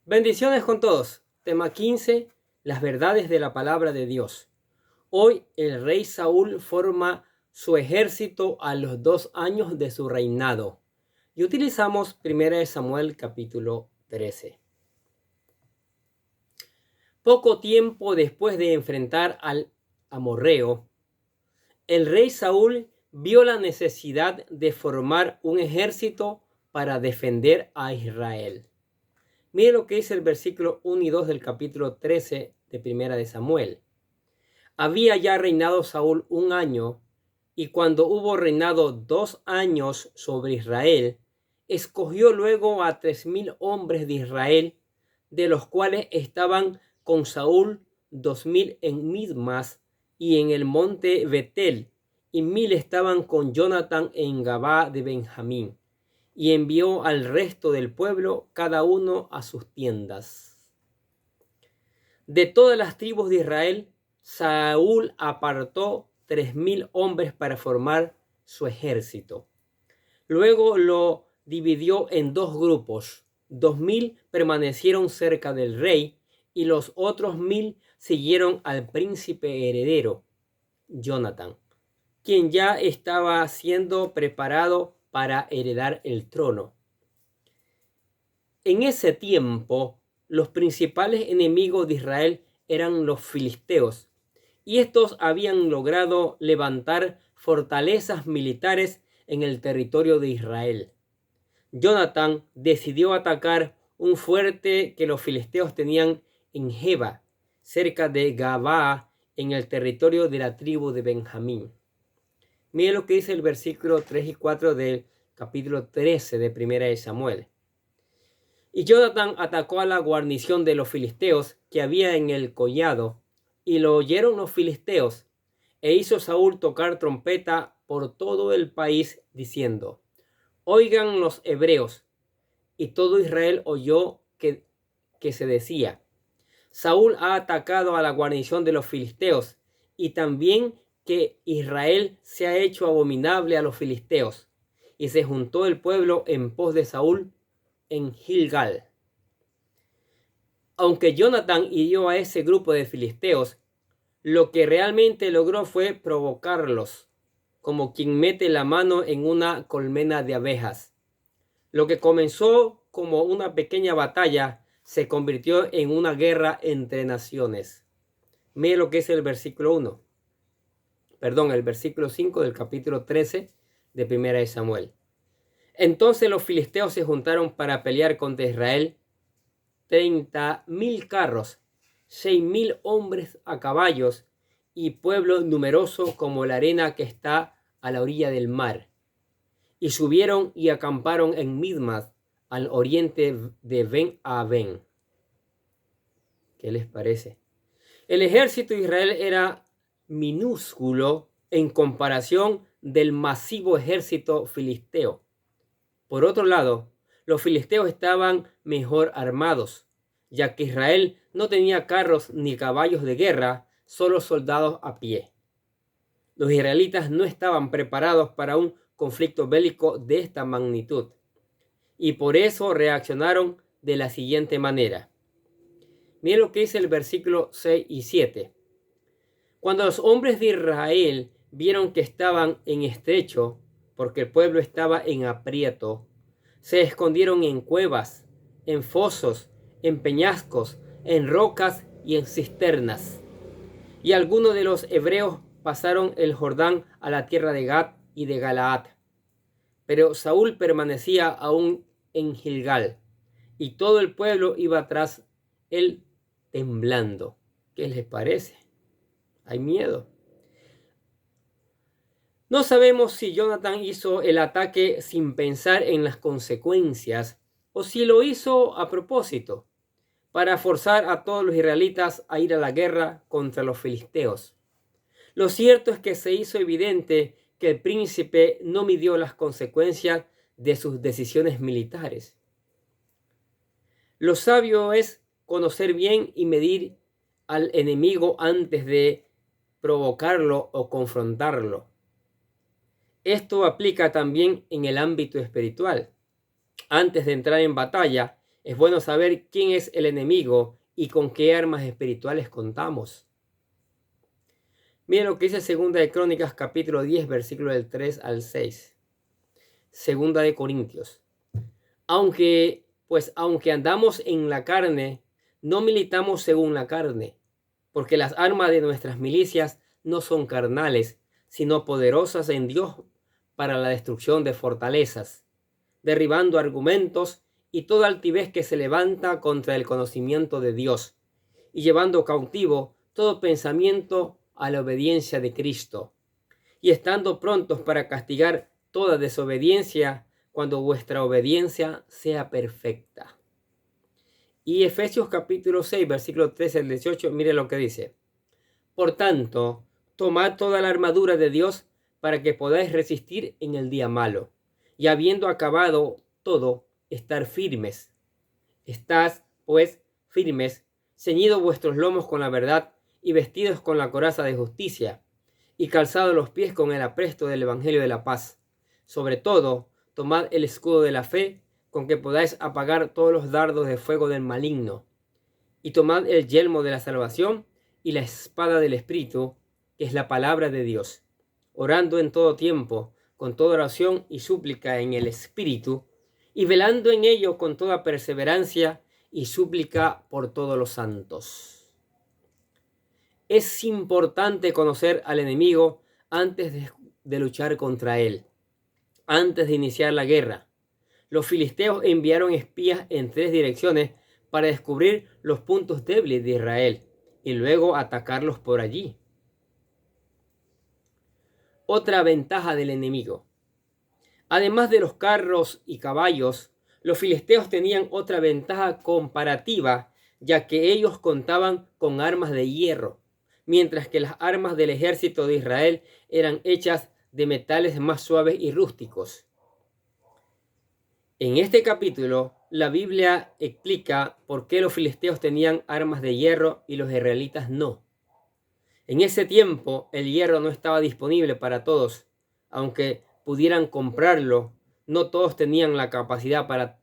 Bendiciones con todos. Tema 15. Las verdades de la palabra de Dios. Hoy el rey Saúl forma su ejército a los 2 años de su reinado. Y utilizamos 1 Samuel capítulo 13. Poco tiempo después de enfrentar al amorreo, el rey Saúl vio la necesidad de formar un ejército para defender a Israel. Mire lo que dice el versículo 1 y 2 del capítulo 13 de 1 Samuel. Había ya reinado Saúl 1 año, y cuando hubo reinado 2 años sobre Israel, escogió luego a 3,000 hombres de Israel, de los cuales estaban con Saúl 2,000 en Mismas y en el monte Betel, y 1,000 estaban con Jonatán en Gabá de Benjamín. Y envió al resto del pueblo, cada uno a sus tiendas. De todas las tribus de Israel, Saúl apartó 3,000 hombres para formar su ejército. Luego lo dividió en 2 grupos. 2,000 permanecieron cerca del rey y los otros 1,000 siguieron al príncipe heredero, Jonatán, quien ya estaba siendo preparado para heredar el trono. En ese tiempo, los principales enemigos de Israel eran los filisteos, y estos habían logrado levantar fortalezas militares en el territorio de Israel. Jonatán decidió atacar un fuerte que los filisteos tenían en Geba, cerca de Gabaa, en el territorio de la tribu de Benjamín. Mire lo que dice el versículo 3 y 4 del capítulo 13 de 1 Samuel. Y Jonatán atacó a la guarnición de los filisteos que había en el collado, y lo oyeron los filisteos, e hizo Saúl tocar trompeta por todo el país, diciendo: oigan los hebreos. Y todo Israel oyó que se decía: Saúl ha atacado a la guarnición de los filisteos, y también que Israel se ha hecho abominable a los filisteos. Y se juntó el pueblo en pos de Saúl en Gilgal. Aunque Jonatán hirió a ese grupo de filisteos, lo que realmente logró fue provocarlos, como quien mete la mano en una colmena de abejas. Lo que comenzó como una pequeña batalla se convirtió en una guerra entre naciones. Mire lo que es el versículo 5 del capítulo 13 de 1 Samuel. Entonces los filisteos se juntaron para pelear contra Israel, 30,000 carros, 6,000 hombres a caballos y pueblo numeroso como la arena que está a la orilla del mar. Y subieron y acamparon en Mismas, al oriente de Ben-Aben. ¿Qué les parece? El ejército de Israel era minúsculo en comparación del masivo ejército filisteo. Por otro lado, los filisteos estaban mejor armados, ya que Israel no tenía carros ni caballos de guerra, solo soldados a pie. Los israelitas no estaban preparados para un conflicto bélico de esta magnitud, y por eso reaccionaron de la siguiente manera. Miren lo que dice el versículo 6 y 7. Cuando los hombres de Israel vieron que estaban en estrecho, porque el pueblo estaba en aprieto, se escondieron en cuevas, en fosos, en peñascos, en rocas y en cisternas. Y algunos de los hebreos pasaron el Jordán a la tierra de Gad y de Galaad. Pero Saúl permanecía aún en Gilgal, y todo el pueblo iba tras él temblando. ¿Qué les parece? Hay miedo. No sabemos si Jonatán hizo el ataque sin pensar en las consecuencias o si lo hizo a propósito para forzar a todos los israelitas a ir a la guerra contra los filisteos. Lo cierto es que se hizo evidente que el príncipe no midió las consecuencias de sus decisiones militares. Lo sabio es conocer bien y medir al enemigo antes de provocarlo o confrontarlo. Esto aplica también en el ámbito espiritual. Antes de entrar en batalla, Es bueno saber quién es el enemigo y con qué armas espirituales contamos. Miren lo que dice Segunda de Crónicas, capítulo 10, versículo del 3 al 6. Segunda de Corintios. Aunque andamos en la carne, no militamos según la carne, porque las armas de nuestras milicias no son carnales, sino poderosas en Dios para la destrucción de fortalezas, derribando argumentos y toda altivez que se levanta contra el conocimiento de Dios, y llevando cautivo todo pensamiento a la obediencia de Cristo, y estando prontos para castigar toda desobediencia cuando vuestra obediencia sea perfecta. Y Efesios capítulo 6, versículo 13 al 18, mire lo que dice. Por tanto, tomad toda la armadura de Dios para que podáis resistir en el día malo, y habiendo acabado todo, estar firmes. Estad, pues, firmes, ceñidos vuestros lomos con la verdad, y vestidos con la coraza de justicia, y calzados los pies con el apresto del evangelio de la paz. Sobre todo, tomad el escudo de la fe, con que podáis apagar todos los dardos de fuego del maligno. Y tomad el yelmo de la salvación y la espada del Espíritu, que es la palabra de Dios, orando en todo tiempo, con toda oración y súplica en el Espíritu, y velando en ello con toda perseverancia y súplica por todos los santos. Es importante conocer al enemigo antes de luchar contra él, antes de iniciar la guerra. Los filisteos enviaron espías en 3 direcciones para descubrir los puntos débiles de Israel y luego atacarlos por allí. Otra ventaja del enemigo. Además de los carros y caballos, los filisteos tenían otra ventaja comparativa, ya que ellos contaban con armas de hierro, mientras que las armas del ejército de Israel eran hechas de metales más suaves y rústicos. En este capítulo, la Biblia explica por qué los filisteos tenían armas de hierro y los israelitas no. En ese tiempo, el hierro no estaba disponible para todos. Aunque pudieran comprarlo, no todos tenían la capacidad para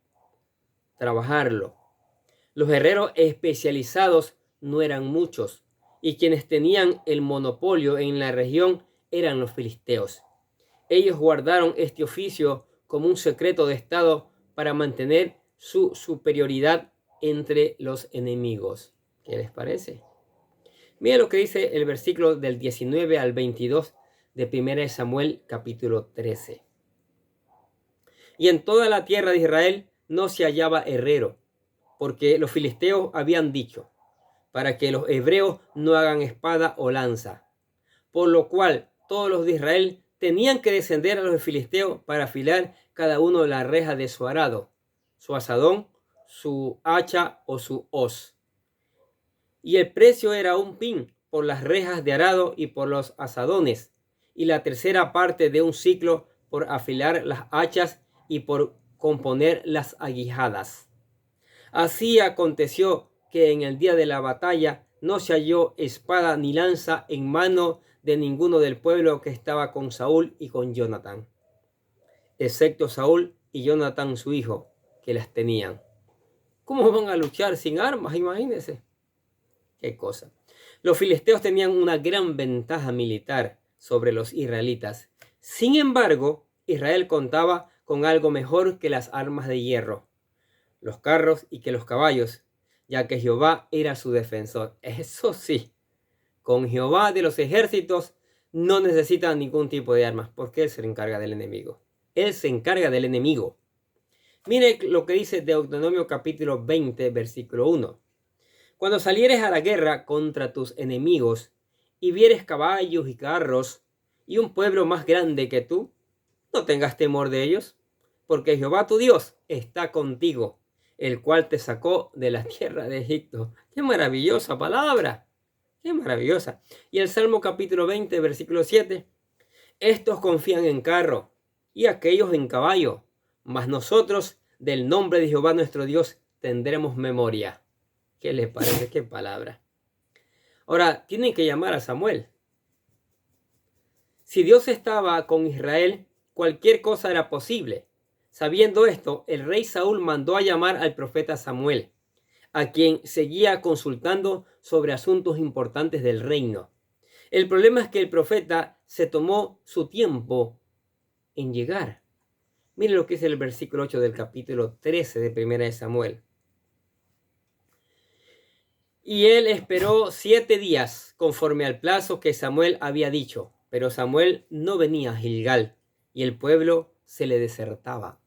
trabajarlo. Los herreros especializados no eran muchos, y quienes tenían el monopolio en la región eran los filisteos. Ellos guardaron este oficio como un secreto de Estado para mantener su superioridad entre los enemigos. ¿Qué les parece? Mira lo que dice el versículo del 19 al 22 de 1 Samuel capítulo 13. Y en toda la tierra de Israel no se hallaba herrero, porque los filisteos habían dicho, para que los hebreos no hagan espada o lanza. Por lo cual todos los de Israel tenían que descender a los filisteos para afilar cada uno la reja de su arado, su asadón, su hacha o su hoz. Y el precio era un pin por las rejas de arado y por los asadones, y la tercera parte de un siclo por afilar las hachas y por componer las aguijadas. Así aconteció que en el día de la batalla no se halló espada ni lanza en mano de ninguno del pueblo que estaba con Saúl y con Jonatán, excepto Saúl y Jonatán su hijo, que las tenían. ¿Cómo van a luchar sin armas? Imagínense. Qué cosa. Los filisteos tenían una gran ventaja militar sobre los israelitas. Sin embargo, Israel contaba con algo mejor que las armas de hierro, los carros y que los caballos, ya que Jehová era su defensor. Eso sí, con Jehová de los ejércitos no necesita ningún tipo de armas, porque Él se encarga del enemigo. Él se encarga del enemigo. Mire lo que dice Deuteronomio capítulo 20, versículo 1. Cuando salieres a la guerra contra tus enemigos y vieres caballos y carros y un pueblo más grande que tú, no tengas temor de ellos, porque Jehová tu Dios está contigo, el cual te sacó de la tierra de Egipto. ¡Qué maravillosa palabra! ¡Qué maravillosa! Y el Salmo capítulo 20, versículo 7. Estos confían en carro y aquellos en caballo, mas nosotros del nombre de Jehová nuestro Dios tendremos memoria. ¿Qué les parece? ¿Qué palabra? Ahora, tienen que llamar a Samuel. Si Dios estaba con Israel, cualquier cosa era posible. Sabiendo esto, el rey Saúl mandó a llamar al profeta Samuel, a quien seguía consultando sobre asuntos importantes del reino. El problema es que el profeta se tomó su tiempo en llegar. Miren lo que es el versículo 8 del capítulo 13 de Primera de Samuel. Y él esperó 7 días conforme al plazo que Samuel había dicho, pero Samuel no venía a Gilgal y el pueblo se le desertaba.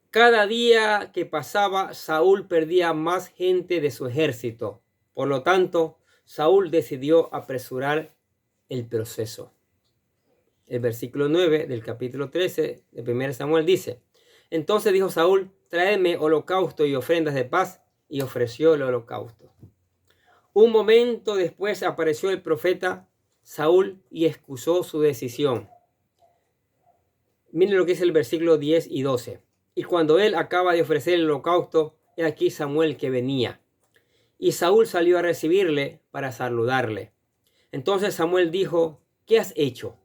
Cada día que pasaba, Saúl perdía más gente de su ejército. Por lo tanto, Saúl decidió apresurar el proceso. El versículo 9 del capítulo 13 de 1 Samuel dice: Entonces dijo Saúl: Traedme holocausto y ofrendas de paz, y ofreció el holocausto. Un momento después apareció el profeta Saúl y excusó su decisión. Miren lo que es el versículo 10 y 12. Y cuando él acaba de ofrecer el holocausto, he aquí Samuel que venía. Y Saúl salió a recibirle para saludarle. Entonces Samuel dijo: ¿Qué has hecho?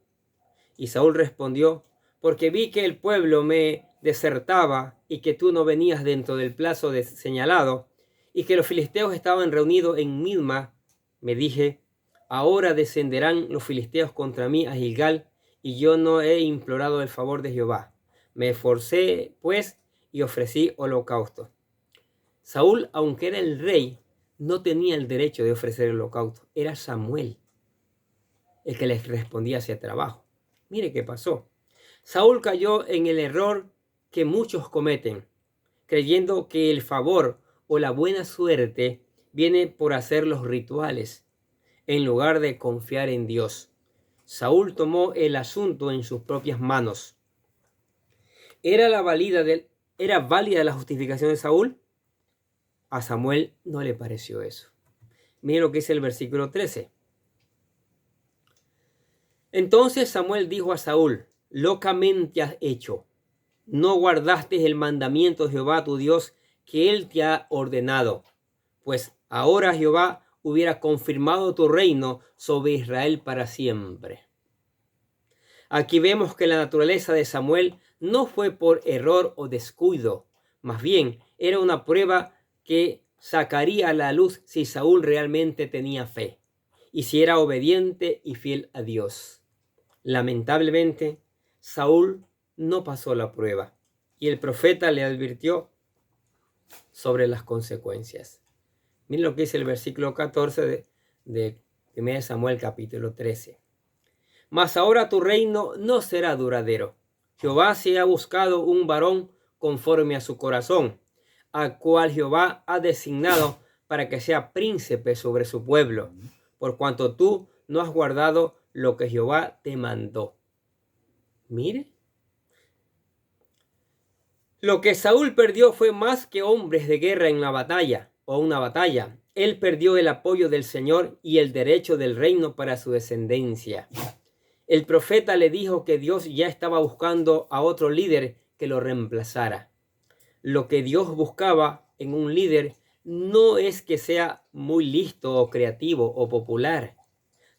Y Saúl respondió: Porque vi que el pueblo me desertaba y que tú no venías dentro del plazo señalado, y que los filisteos estaban reunidos en Midma, me dije: ahora descenderán los filisteos contra mí a Gilgal, y yo no he implorado el favor de Jehová. Me esforcé, pues, y ofrecí holocausto. Saúl, aunque era el rey, no tenía el derecho de ofrecer el holocausto. Era Samuel el que les respondía ese trabajo. Mire qué pasó. Saúl cayó en el error que muchos cometen, creyendo que el favor o la buena suerte viene por hacer los rituales, en lugar de confiar en Dios. Saúl tomó el asunto en sus propias manos. ¿Era válida la justificación de Saúl? A Samuel no le pareció eso. Mire lo que dice el versículo 13. Entonces Samuel dijo a Saúl: locamente has hecho. No guardaste el mandamiento de Jehová tu Dios que él te ha ordenado. Pues ahora Jehová hubiera confirmado tu reino sobre Israel para siempre. Aquí vemos que la naturaleza de Samuel no fue por error o descuido. Más bien, era una prueba que sacaría a la luz si Saúl realmente tenía fe y si era obediente y fiel a Dios. Lamentablemente, Saúl no pasó la prueba y el profeta le advirtió sobre las consecuencias. Miren lo que dice el versículo 14 de 1 Samuel capítulo 13. Mas ahora tu reino no será duradero. Jehová se ha buscado un varón conforme a su corazón, al cual Jehová ha designado para que sea príncipe sobre su pueblo, por cuanto tú no has guardado lo que Jehová te mandó. Mire. Lo que Saúl perdió fue más que hombres de guerra en la batalla o una batalla. Él perdió el apoyo del Señor y el derecho del reino para su descendencia. El profeta le dijo que Dios ya estaba buscando a otro líder que lo reemplazara. Lo que Dios buscaba en un líder no es que sea muy listo o creativo o popular,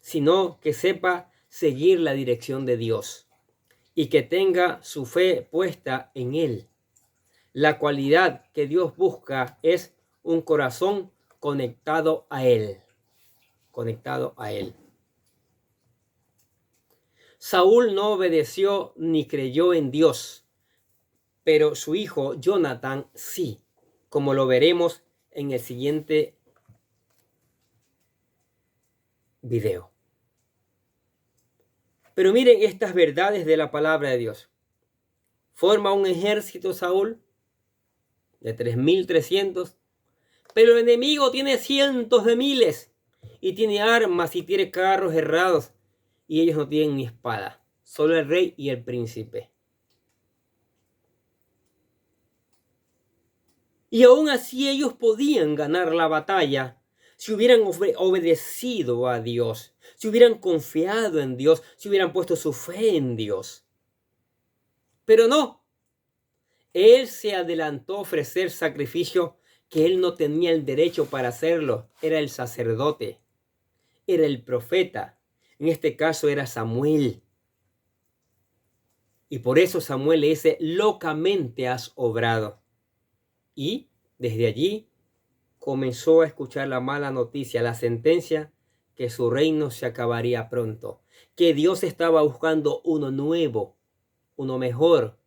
sino que sepa seguir la dirección de Dios y que tenga su fe puesta en Él. La cualidad que Dios busca es un corazón conectado a Él. Conectado a Él. Saúl no obedeció ni creyó en Dios, pero su hijo Jonatán sí, como lo veremos en el siguiente video. Pero miren estas verdades de la palabra de Dios. Forma un ejército Saúl de 3,300, pero el enemigo tiene cientos de miles y tiene armas y tiene carros herrados y ellos no tienen ni espada, solo el rey y el príncipe. Y aún así ellos podían ganar la batalla si hubieran obedecido a Dios, si hubieran confiado en Dios, si hubieran puesto su fe en Dios. Pero no. Él se adelantó a ofrecer sacrificio que él no tenía el derecho para hacerlo. Era el sacerdote, era el profeta. En este caso era Samuel. Y por eso Samuel le dice, locamente has obrado. Y desde allí comenzó a escuchar la mala noticia, la sentencia, que su reino se acabaría pronto, que Dios estaba buscando uno nuevo, uno mejor,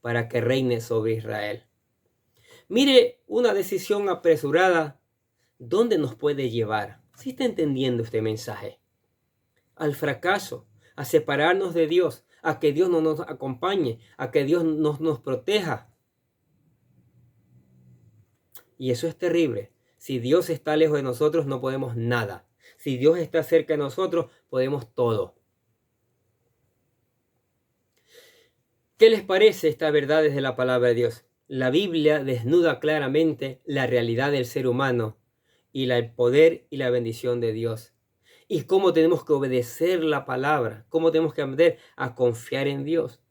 para que reine sobre Israel. Mire, una decisión apresurada, ¿dónde nos puede llevar? ¿Sí está entendiendo este mensaje? Al fracaso, a separarnos de Dios, a que Dios no nos acompañe, a que Dios nos proteja. Y eso es terrible. Si Dios está lejos de nosotros, no podemos nada. Si Dios está cerca de nosotros, podemos todo. ¿Qué les parece esta verdad desde la palabra de Dios? La Biblia desnuda claramente la realidad del ser humano y el poder y la bendición de Dios. Y cómo tenemos que obedecer la palabra, cómo tenemos que aprender a confiar en Dios.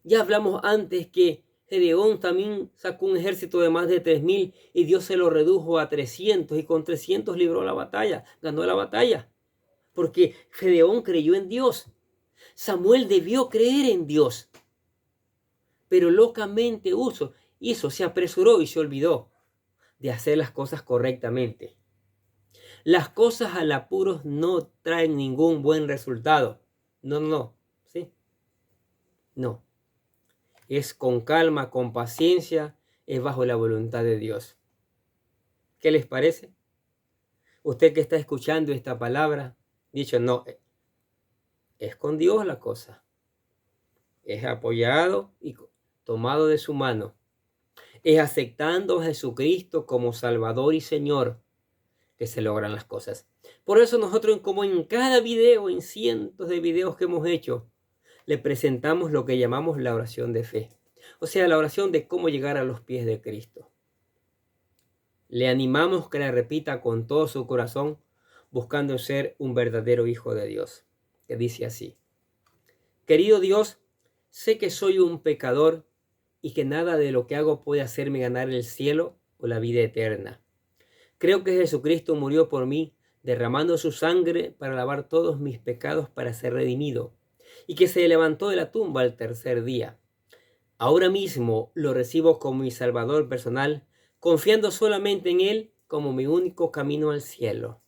Ya hablamos antes que Gedeón también sacó un ejército de más de 3.000 y Dios se lo redujo a 300 y con 300 libró la batalla, ganó la batalla. Porque Gedeón creyó en Dios. Samuel debió creer en Dios. Pero locamente hizo, se apresuró y se olvidó de hacer las cosas correctamente. Las cosas al apuro no traen ningún buen resultado. No, ¿sí? No. Es con calma, con paciencia, es bajo la voluntad de Dios. ¿Qué les parece? Usted que está escuchando esta palabra, dicho, no, es con Dios la cosa. Es apoyado y tomado de su mano. Es aceptando a Jesucristo como Salvador y Señor que se logran las cosas. Por eso nosotros, como en cada video, en cientos de videos que hemos hecho, le presentamos lo que llamamos la oración de fe. O sea, la oración de cómo llegar a los pies de Cristo. Le animamos que la repita con todo su corazón, buscando ser un verdadero hijo de Dios. Que dice así: querido Dios, sé que soy un pecador y que nada de lo que hago puede hacerme ganar el cielo o la vida eterna. Creo que Jesucristo murió por mí, derramando su sangre para lavar todos mis pecados para ser redimido, y que se levantó de la tumba al tercer día. Ahora mismo lo recibo como mi Salvador personal, confiando solamente en Él como mi único camino al cielo.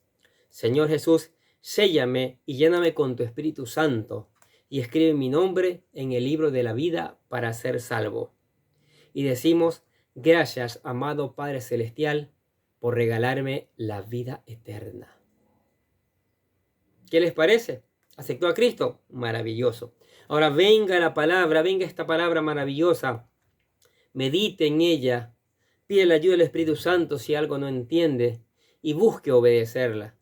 Señor Jesús, séllame y lléname con tu Espíritu Santo, y escribe mi nombre en el libro de la vida para ser salvo. Y decimos, gracias, amado Padre Celestial, por regalarme la vida eterna. ¿Qué les parece? ¿Aceptó a Cristo? Maravilloso. Ahora venga la palabra, venga esta palabra maravillosa. Medite en ella. Pide la ayuda del Espíritu Santo si algo no entiende y busque obedecerla.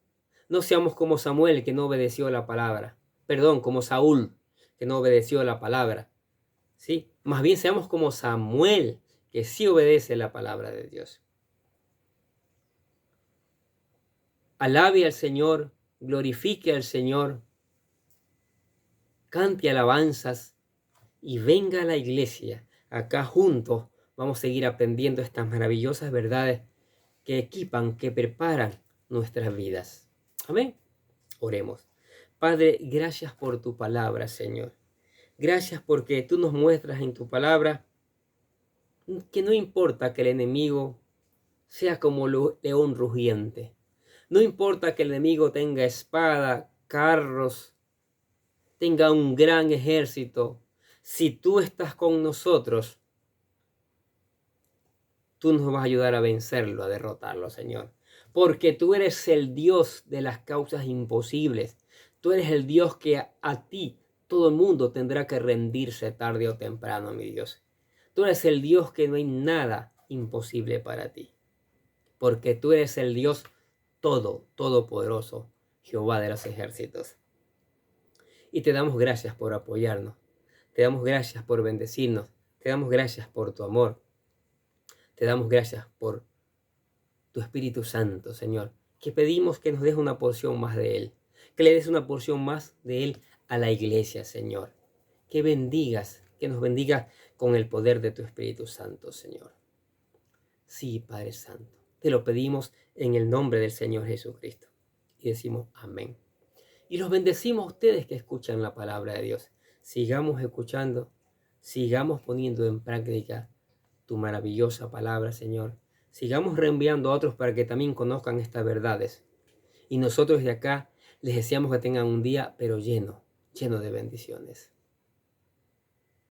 No seamos como Samuel, que no obedeció la palabra. Perdón, como Saúl, que no obedeció la palabra. ¿Sí? Más bien seamos como Samuel, que sí obedece la palabra de Dios. Alabe al Señor, glorifique al Señor, cante alabanzas y venga a la iglesia. Acá juntos vamos a seguir aprendiendo estas maravillosas verdades que equipan, que preparan nuestras vidas. Amén. Oremos. Padre, gracias por tu palabra, Señor. Gracias porque tú nos muestras en tu palabra que no importa que el enemigo sea como león rugiente. No importa que el enemigo tenga espada, carros, tenga un gran ejército. Si tú estás con nosotros, tú nos vas a ayudar a vencerlo, a derrotarlo, Señor. Porque tú eres el Dios de las causas imposibles. Tú eres el Dios que a ti todo el mundo tendrá que rendirse tarde o temprano, mi Dios. Tú eres el Dios que no hay nada imposible para ti. Porque tú eres el Dios todopoderoso, Jehová de los ejércitos. Y te damos gracias por apoyarnos. Te damos gracias por bendecirnos. Te damos gracias por tu amor. Te damos gracias por tu Espíritu Santo, Señor. Que pedimos que nos des una porción más de Él. Que le des una porción más de Él a la iglesia, Señor. Que bendigas, que nos bendigas con el poder de tu Espíritu Santo, Señor. Sí, Padre Santo. Te lo pedimos en el nombre del Señor Jesucristo. Y decimos amén. Y los bendecimos a ustedes que escuchan la palabra de Dios. sigamos escuchando, sigamos poniendo en práctica tu maravillosa palabra, Señor. Sigamos reenviando a otros para que también conozcan estas verdades. Y nosotros de acá les deseamos que tengan un día, pero lleno de bendiciones.